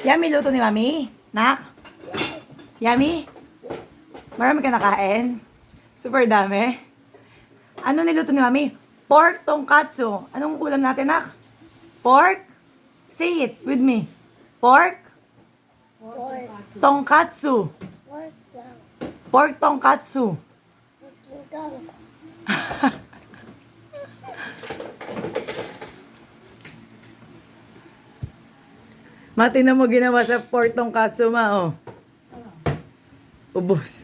Yummy luto ni Mami? Nak? Yummy? Marami ka nakain? Super dami. Ano niluto ni Mami? Pork tonkatsu. Anong ulam natin, Nak? Pork? Say it with me. Pork? Tonkatsu. Pork tonkatsu. Mati na mo ginawa sa pork tonkatsu, ma, oh. Ubos.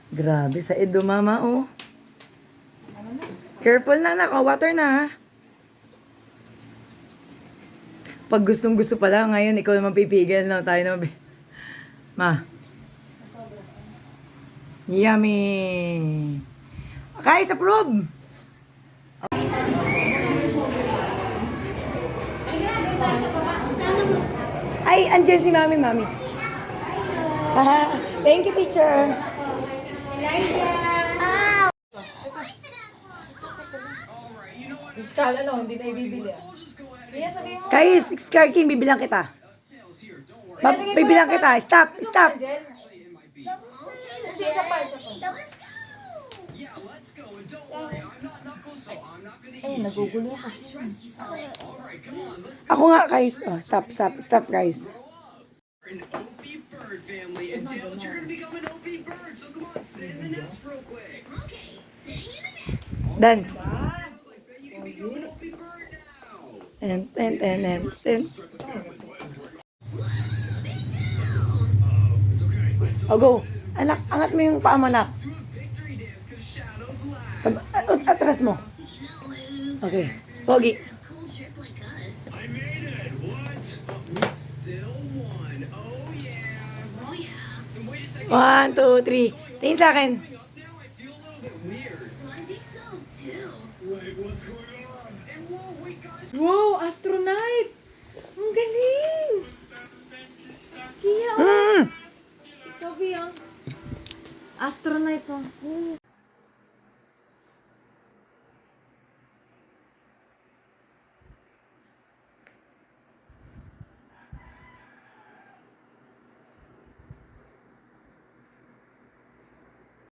Grabe, sa edo, mama, oh. Careful na, nak. Oh, water na, ha. Pag gustong-gusto pala, ngayon, ikaw naman pipigil, no? Tayo naman. Ma. Yummy. Guys, approve. Ay, andyan si Mami. Thank you, teacher. Iskal, ano, hindi na ibibili. Guys, Scar King, bibilang kita. Bibilang kita. Stop. Nagugulo kasi. Ako nga, guys. Oh, stop, guys. An OP bird family and Tails, you're gonna become an OP bird, so come on, sit in the nest real quick. Okay, sitting in the nest. Dance. Tails, I bet you can become an OP bird now. And. Oh, go. Anak, angat mo yung paa mo, nak. Do a victory dance, cause shadows last. Atras mo. Okay. Pogi. Cool trip like us. I made it, what? We still won, oh yeah. Oh yeah. And wait a second. 1, 2, 3. Tingin sa akin. Up now, I feel a little bit weird. Well, I think so too. Wait, what's going on? And whoa, wait guys. Wow, astronaut! Ang galing! Siya, Mm. Toby, oh. Astronaut, oh.